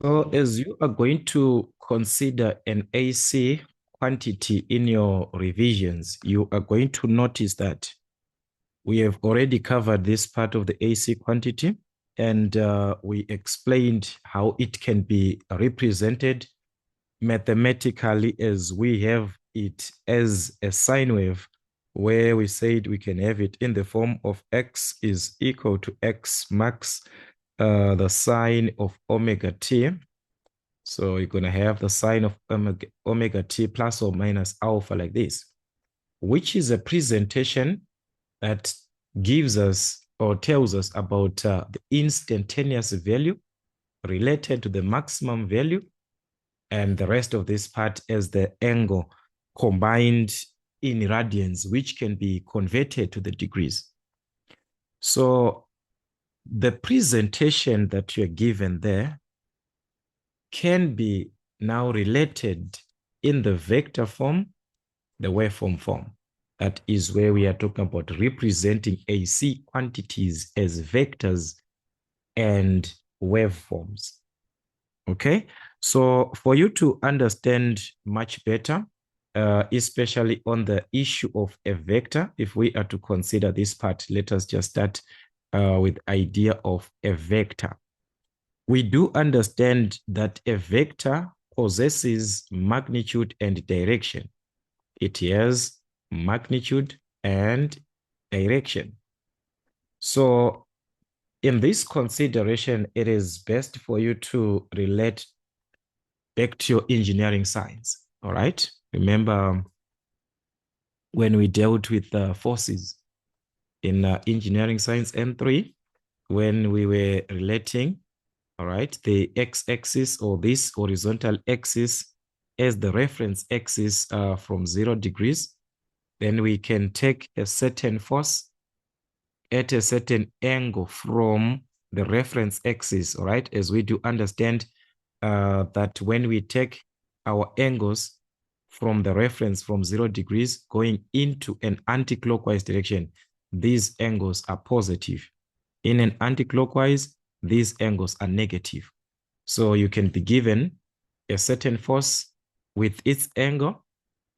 So as you are going to consider an AC quantity in your revisions, you are going to notice that we have already covered this part of the AC quantity, and we explained how it can be represented mathematically as we have it as a sine wave, where we said we can have it in the form of x is equal to x max the sine of omega t. So you're going to have the sine of omega t plus or minus alpha like this, which is a presentation that gives us or tells us about the instantaneous value related to the maximum value, and the rest of this part as the angle combined in radians, which can be converted to the degrees. So the presentation that you're given there can be now related in the vector form, the waveform form. That is where we are talking about representing AC quantities as vectors and waveforms. Okay, so for you to understand much better, especially on the issue of a vector, if we are to consider this part, let us just start with idea of a vector. We do understand that a vector possesses magnitude and direction. It has magnitude and direction. So in this consideration, it is best for you to relate back to your engineering science. All right. Remember when we dealt with forces in engineering science M3, when we were relating, all right, the x-axis or this horizontal axis as the reference axis from 0 degrees, then we can take a certain force at a certain angle from the reference axis, all right, as we do understand that when we take our angles from the reference from 0 degrees going into an anti-clockwise direction, these angles are positive. In an anti-clockwise, these angles are negative. So you can be given a certain force with its angle.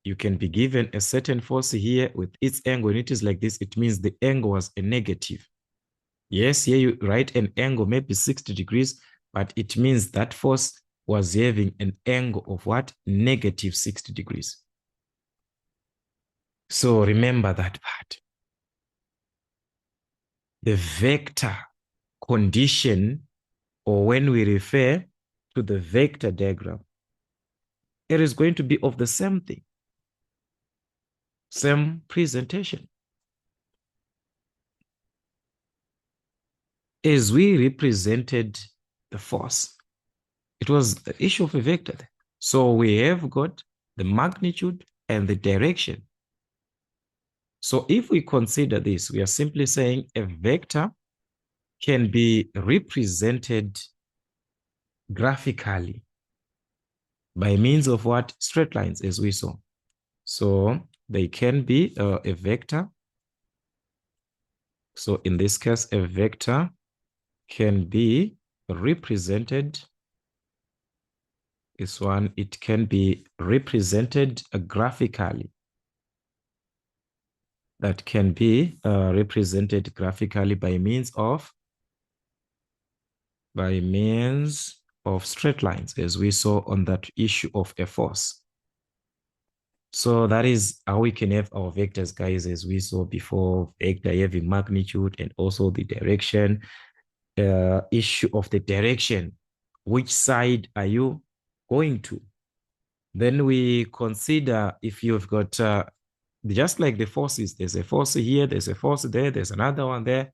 You can be given a certain force here with its angle, and it is like this. It means the angle was a negative. Yes, here you write an angle, maybe 60 degrees, but it means that force was having an angle of what? Negative 60 degrees. So remember that part. The vector condition, or when we refer to the vector diagram, it is going to be of the same thing, same presentation. As we represented the force, it was the issue of a vector. So we have got the magnitude and the direction. So if we consider this, we are simply saying a vector can be represented graphically by means of what? Straight lines, as we saw. So they can be a vector. So in this case, a vector can be represented. This one, it can be represented graphically. That can be represented graphically by means of straight lines, as we saw on that issue of a force. So that is how we can have our vectors, guys, as we saw before. Vector having magnitude and also the direction. Issue of the direction. Which side are you going to? Then we consider if you've got, just like the forces, there's a force here, there's a force there, there's another one there.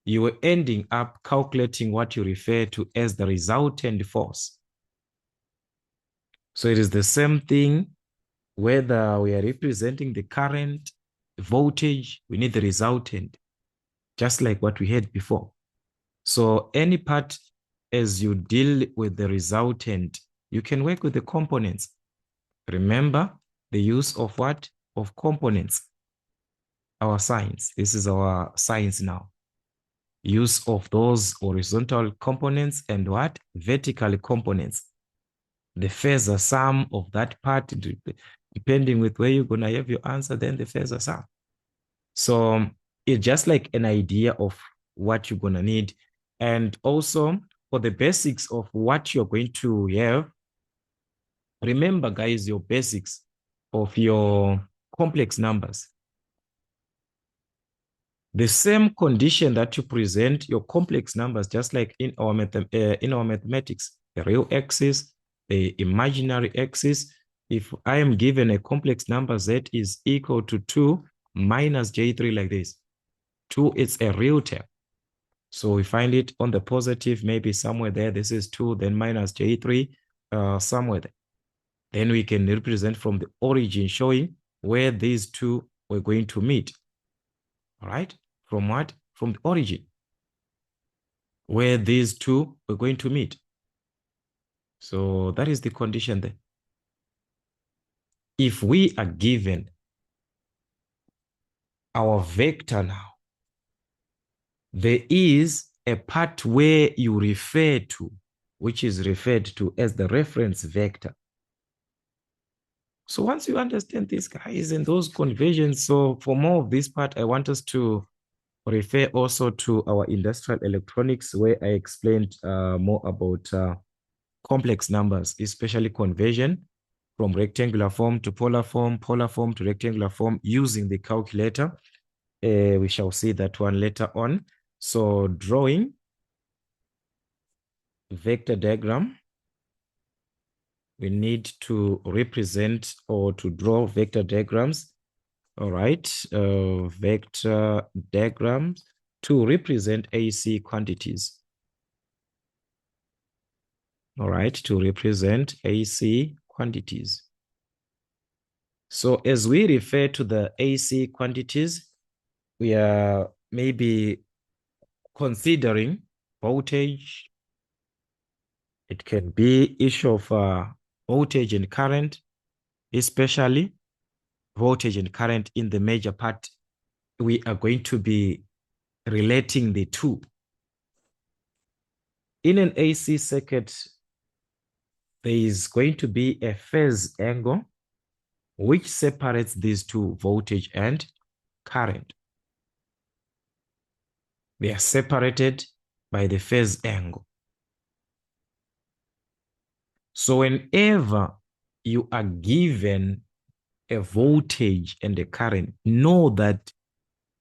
You are ending up calculating what you refer to as the resultant force. So it is the same thing whether we are representing the current, voltage, we need the resultant, just like what we had before. So any part as you deal with the resultant, you can work with the components. Remember the use of what? Of components. Our science. This is our science now. use of those horizontal components and what? Vertical components. The phasor sum of that part, depending with where you're going to have your answer, then the phasor sum. So it's just like an idea of what you're going to need. And also for the basics of what you're going to have, remember, guys, your basics of your complex numbers. The same condition that you present your complex numbers, just like in our mathematics, the real axis, the imaginary axis. If I am given a complex number z is equal to 2 minus j3 like this, 2 is a real term. So we find it on the positive, maybe somewhere there. This is 2, then minus j3 somewhere there. Then we can represent from the origin, showing where these two were going to meet. All right? From what? From the origin, where these two were going to meet. So that is the condition there. If we are given our vector now, there is a part where you refer to, which is referred to as the reference vector. So once you understand this, guys, and those conversions, so for more of this part, I want us to refer also to our industrial electronics, where I explained more about complex numbers, especially conversion from rectangular form to polar form to rectangular form using the calculator. We shall see that one later on. So drawing vector diagram, we need to represent or to draw vector diagrams. All right, vector diagrams to represent AC quantities. All right, to represent AC quantities. So as we refer to the AC quantities, we are maybe considering voltage. It can be issue of voltage and current, especially voltage and current in the major part. We are going to be relating the two. In an AC circuit, there is going to be a phase angle which separates these two, voltage and current. They are separated by the phase angle. So whenever you are given a voltage and a current, know that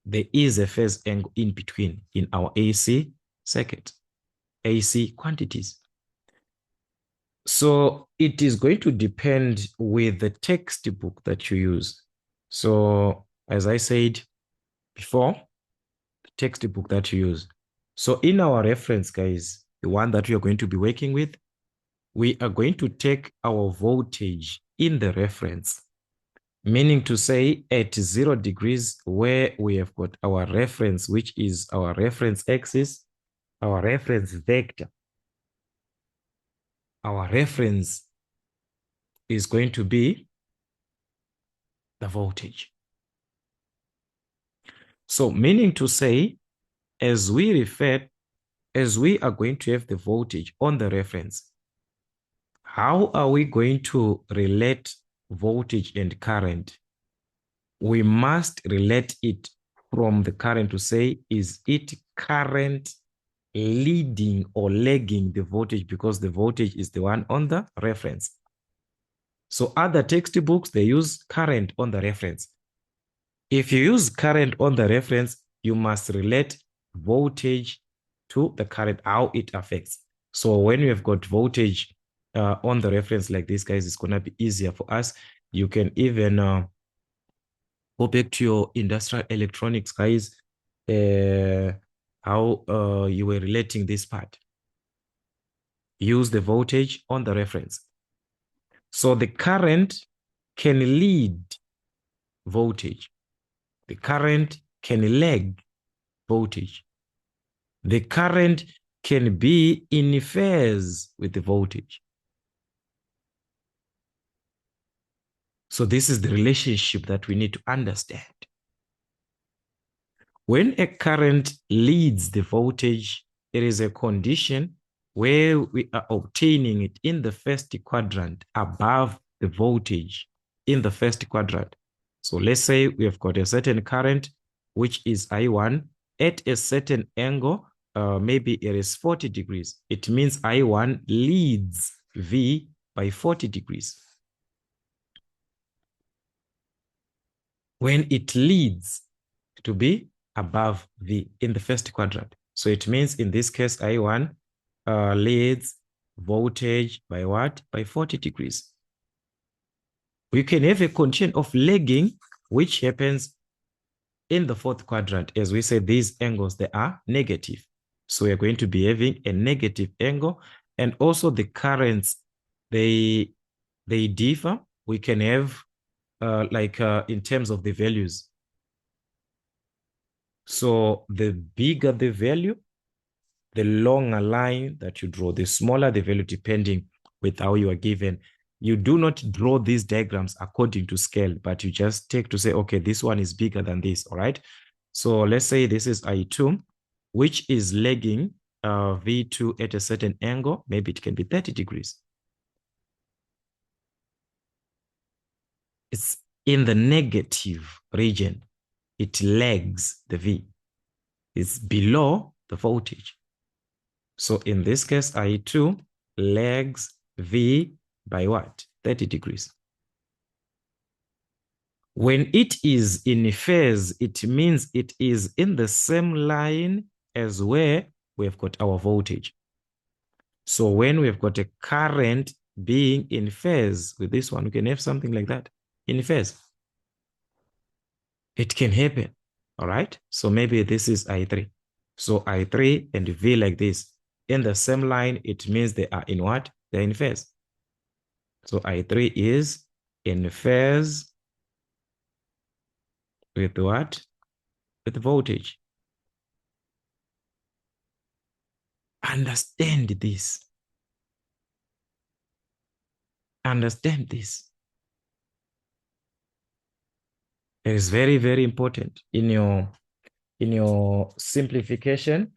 there is a phase angle in between in our AC circuit, AC quantities. So it is going to depend with the textbook that you use. So as I said before, the textbook that you use. So in our reference, guys, the one that we are going to be working with, we are going to take our voltage in the reference, meaning to say at 0 degrees, where we have got our reference, which is our reference axis, our reference vector. Our reference is going to be the voltage. So meaning to say, as we are going to have the voltage on the reference, how are we going to relate voltage and current? We must relate it from the current to say, is it current leading or lagging the voltage, because the voltage is the one on the reference. So other textbooks, they use current on the reference. If you use current on the reference, you must relate voltage to the current, how it affects. So when you have got voltage on the reference like this, guys, it's going to be easier for us. You can even go back to your industrial electronics, guys, how you were relating this part. Use the voltage on the reference. So the current can lead voltage. The current can lag voltage. The current can be in phase with the voltage. So this is the relationship that we need to understand. When a current leads the voltage, it is a condition where we are obtaining it in the first quadrant above the voltage in the first quadrant. So let's say we have got a certain current, which is I1 at a certain angle, maybe it is 40 degrees. It means I1 leads V by 40 degrees. When it leads to be above V in the first quadrant. So it means in this case, I1 leads voltage by what? By 40 degrees. We can have a condition of lagging, which happens in the fourth quadrant. As we say, these angles, they are negative. So we're going to be having a negative angle. And also the currents, they differ. We can have in terms of the values. So the bigger the value, the longer line that you draw, the smaller the value, depending with how you are given. You do not draw these diagrams according to scale, but you just take to say, okay, this one is bigger than this, all right? So let's say this is I2, which is lagging V2 at a certain angle. Maybe it can be 30 degrees. It's in the negative region. It lags the V. It's below the voltage. So in this case, I2 lags V by what? 30 degrees. When it is in phase, it means it is in the same line as where we have got our voltage. So when we have got a current being in phase with this one, we can have something like that in phase. It can happen, all right? So maybe this is I3. So I3 and V like this. In the same line, it means they are in what? They're in phase. So I3 is in phase with what? With voltage. Understand this. Understand this. It is very, very important in your simplification.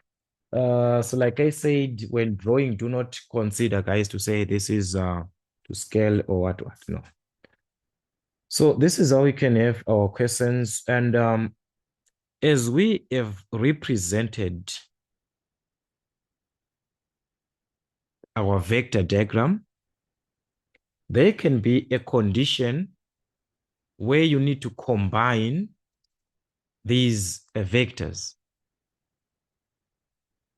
So like I said, when drawing, do not consider, guys, to say this is to scale or what. No. So this is how we can have our questions. And as we have represented our vector diagram, there can be a condition where you need to combine these vectors.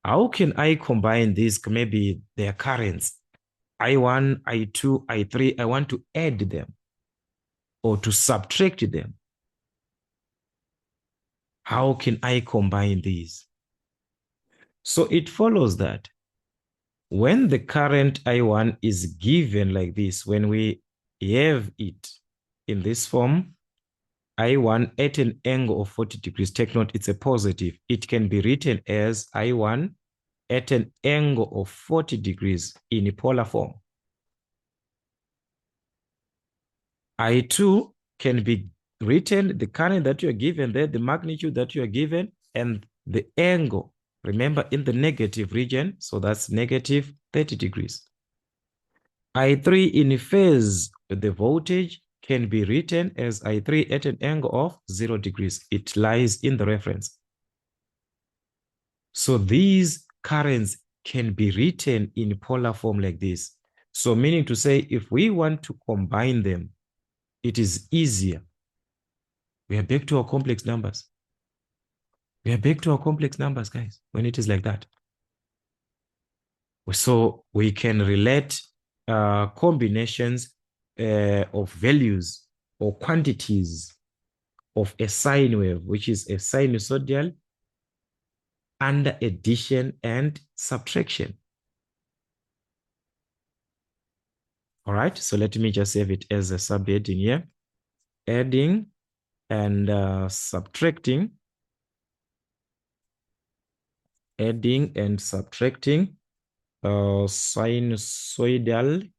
How can I combine these? Maybe their currents, I1, I2, I3, I want to add them or to subtract them. How can I combine these? So it follows that when the current I1 is given like this, when we have it in this form, I1 at an angle of 40 degrees, take note, it's a positive. It can be written as I1 at an angle of 40 degrees in a polar form. I2 can be written, the current that you are given there, the magnitude that you are given, and the angle, remember, in the negative region, so that's negative 30 degrees. I3 in phase with the voltage can be written as I3 at an angle of 0 degrees. It lies in the reference. So these currents can be written in polar form like this. So meaning to say, if we want to combine them, it is easier. We are back to our complex numbers. We are back to our complex numbers, guys, when it is like that. So we can relate combinations of values or quantities of a sine wave, which is a sinusoidal, under addition and subtraction. All right, so let me just save it as a subheading here. Adding and subtracting. Adding and subtracting sinusoidal.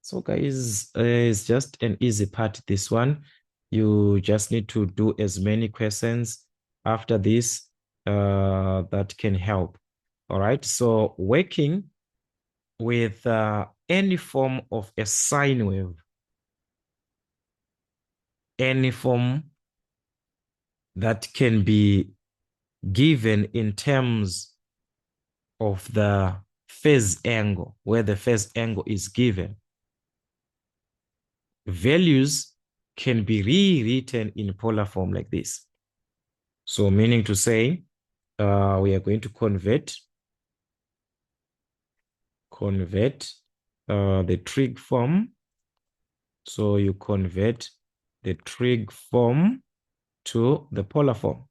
So guys, it's just an easy part, this one. You just need to do as many questions after this that can help. All right. So working with any form of a sine wave, any form that can be given in terms of the phase angle, where the phase angle is given, values can be rewritten in polar form like this. So meaning to say, we are going to convert the trig form. So you convert the trig form to the polar form.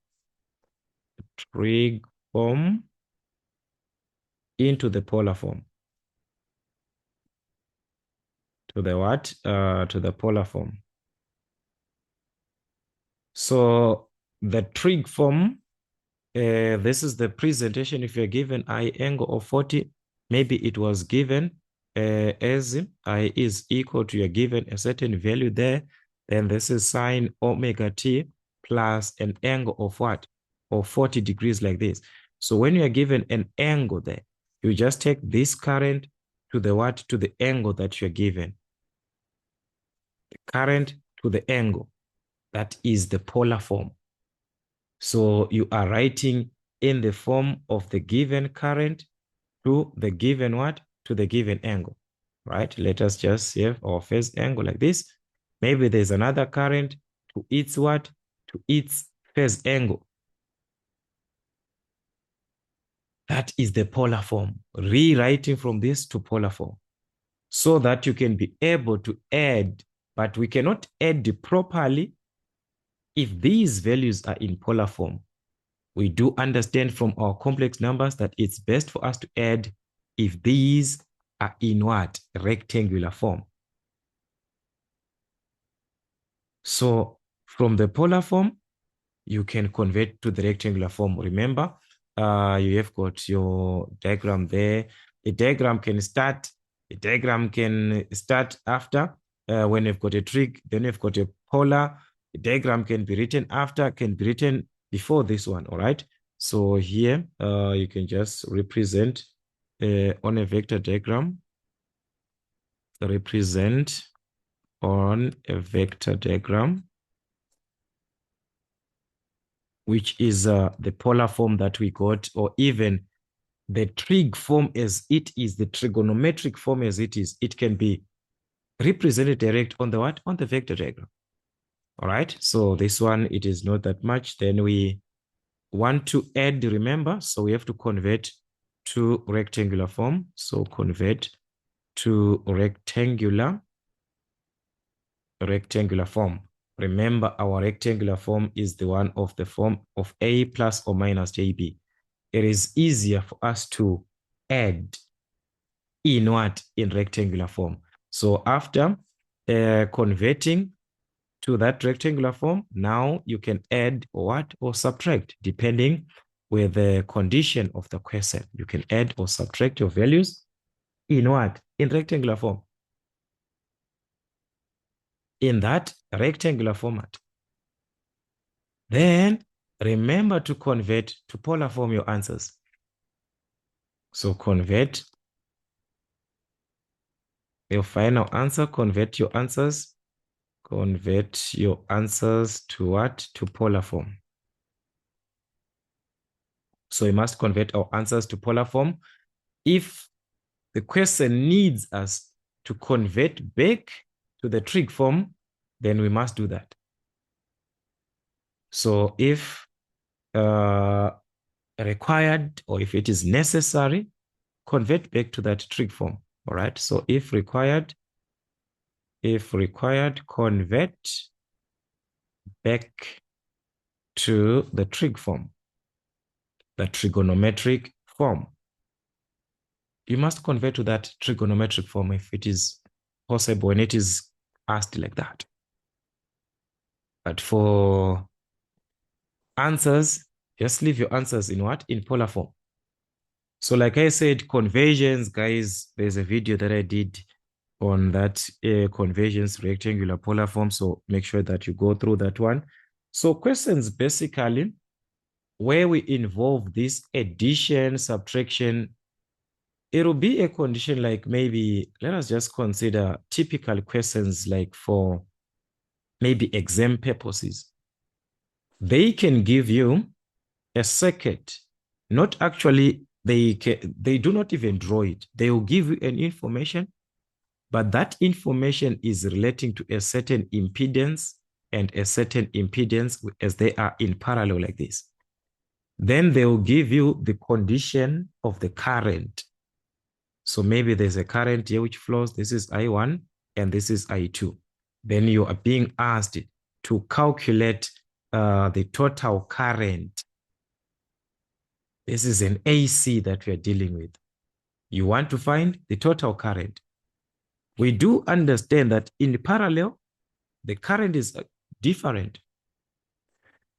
Trig form into the polar form. To the what? To the polar form. So the trig form, this is the presentation. If you're given I angle of 40, maybe it was given as I is equal to, you're given a certain value there. Then this is sine omega t plus an angle of what? Of 40 degrees like this. So when you are given an angle there, you just take this current to the what? To the angle that you're given. The current to the angle. That is the polar form. So you are writing in the form of the given current to the given what? To the given angle, right? Let us just save our phase angle like this. Maybe there's another current to its what? To its phase angle. That is the polar form. Rewriting from this to polar form so that you can be able to add, but we cannot add properly if these values are in polar form. We do understand from our complex numbers that it's best for us to add if these are in what? Rectangular form. So from the polar form, you can convert to the rectangular form. Remember, you have got your diagram there. The diagram can start after when you've got a trig, then you've got a polar. The diagram can be written after, can be written before this one, all right? So here, you can just represent on a vector diagram, represent on a vector diagram, which is the polar form that we got, or even the trig form as it is, the trigonometric form as it is. It can be represented direct on the what? On the vector diagram. All right. So this one, it is not that much. Then we want to add, remember, so we have to convert to rectangular form. So convert to rectangular form. Remember, our rectangular form is the one of the form of A plus or minus JB. It is easier for us to add in what? In rectangular form. So after converting to that rectangular form, now you can add what? Or subtract, depending with the condition of the question. You can add or subtract your values in what? In rectangular form. In that rectangular format. Then remember to convert to polar form your answers. So convert your final answer, convert your answers to what? To polar form. So we must convert our answers to polar form. If the question needs us to convert back to the trig form, then we must do that. So if required, or if it is necessary, convert back to that trig form. All right. So if required, convert back to the trig form, the trigonometric form. You must convert to that trigonometric form if it is possible when it is asked like that. But for answers, just leave your answers in what? In polar form. So like I said, conversions, guys, there's a video that I did on that conversions rectangular polar form. So make sure that you go through that one. So questions basically where we involve this addition, subtraction, it'll be a condition like maybe, let us just consider typical questions like for maybe exam purposes. They can give you a circuit, not actually, they do not even draw it. They will give you an information, but that information is relating to a certain impedance and a certain impedance as they are in parallel like this. Then they will give you the condition of the current. So maybe there's a current here which flows. This is I1 and this is I2. Then you are being asked to calculate the total current. This is an AC that we are dealing with. You want to find the total current. We do understand that in parallel, the current is different.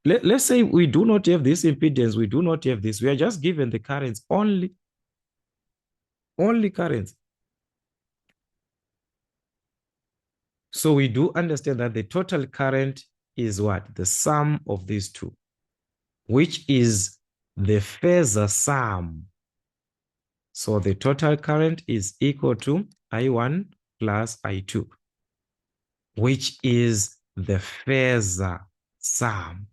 Let's say we do not have this impedance, we do not have this. We are just given the currents, only currents. So we do understand that the total current is what? The sum of these two, which is the phasor sum. So the total current is equal to I1 plus I2, which is the phasor sum.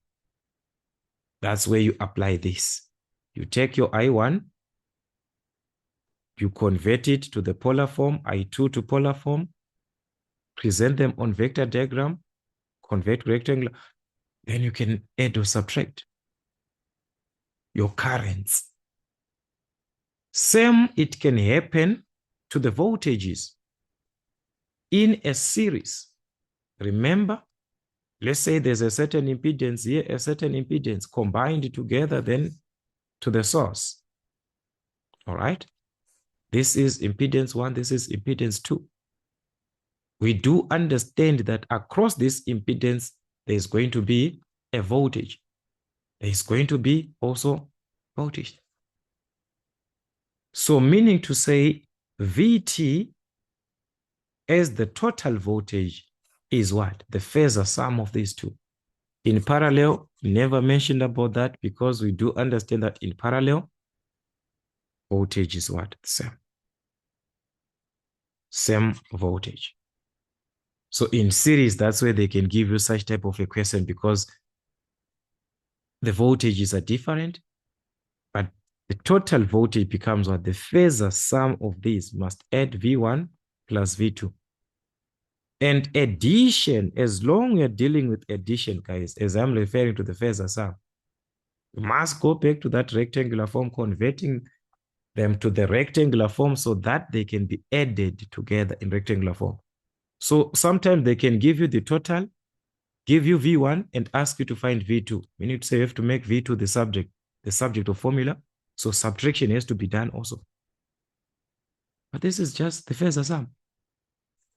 That's where you apply this. You take your I1, you convert it to the polar form, I2 to polar form, present them on vector diagram, convert rectangular, then you can add or subtract your currents. Same, it can happen to the voltages in a series. Remember, let's say there's a certain impedance here, a certain impedance combined together then to the source. All right? This is impedance 1, this is impedance 2. We do understand that across this impedance, there's going to be a voltage. There's going to be also voltage. So meaning to say VT as the total voltage is what? The phasor sum of these two. In parallel, never mentioned about that because we do understand that in parallel, voltage is what? Same. Same voltage. So in series, that's where they can give you such type of a question because the voltages are different, but the total voltage becomes what? The phasor sum of these must add V1 plus V2. And addition, as long we are dealing with addition, guys, as I'm referring to the phasor sum, you must go back to that rectangular form, converting them to the rectangular form so that they can be added together in rectangular form. So sometimes they can give you the total, give you V1 and ask you to find V2. We need to say you have to make V2 the subject of formula. So subtraction has to be done also. But this is just the phasor sum.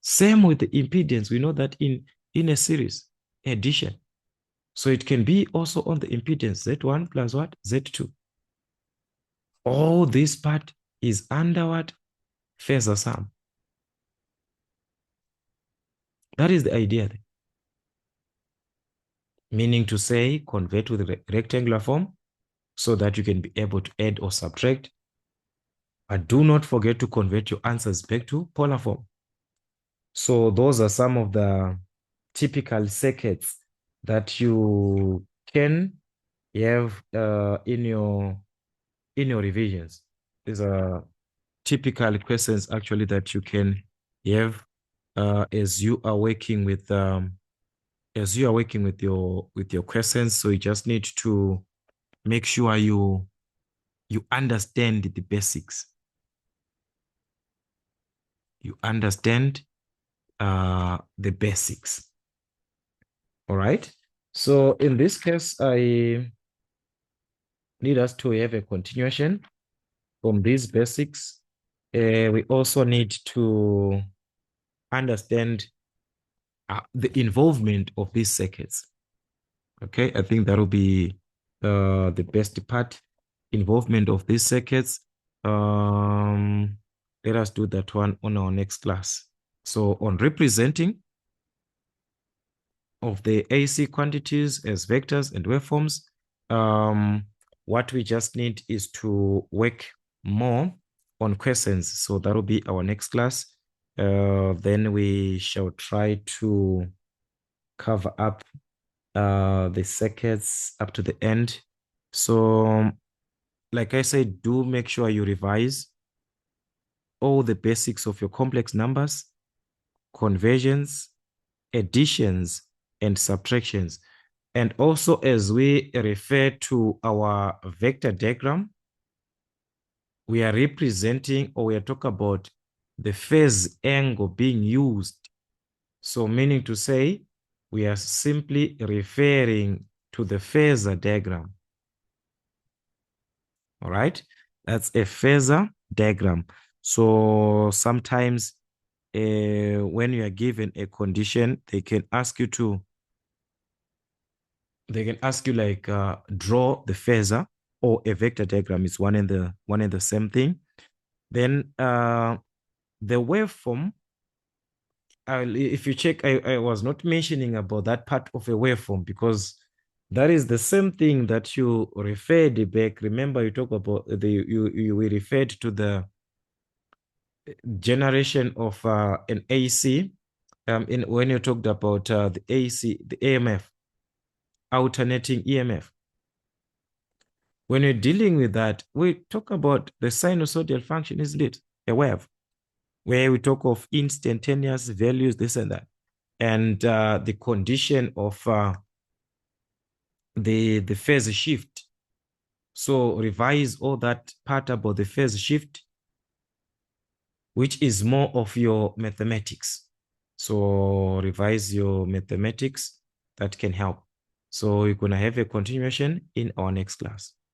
Same with the impedance. We know that in a series, addition. So it can be also on the impedance, Z1 plus what? Z2. All this part is under what? Phasor sum. That is the idea there. Meaning to say, convert with the rectangular form so that you can be able to add or subtract. But do not forget to convert your answers back to polar form. So those are some of the typical circuits that you can have in your revisions. These are typical questions actually that you can have as you are working with your questions. So you just need to make sure you understand the basics. You understand the basics. All right. So in this case, I need us to have a continuation from these basics. We also need to understand the involvement of these circuits. Okay, I think that will be the best part. Involvement of these circuits. Let us do that one on our next class. So on representing of the AC quantities as vectors and waveforms, What we just need is to work more on questions. So that will be our next class. Then we shall try to cover up the circuits up to the end. So like I said, do make sure you revise all the basics of your complex numbers, conversions, additions, and subtractions. And also, as we refer to our vector diagram, we are representing, or we are talking about the phase angle being used. So meaning to say, we are simply referring to the phasor diagram. All right, that's a phasor diagram. So sometimes when you are given a condition, they can ask you like draw the phasor or a vector diagram. Is one and the same thing. Then the waveform, if you check, I was not mentioning about that part of a waveform because that is the same thing that you referred back. Remember, you talk about we referred to the generation of an AC when you talked about the AC, the AMF, alternating EMF. When you're dealing with that, we talk about the sinusoidal function, isn't it? A wave, where we talk of instantaneous values, this and that, and the condition of the phase shift. So revise all that part about the phase shift, which is more of your mathematics. So revise your mathematics. That can help. So we're going to have a continuation in our next class.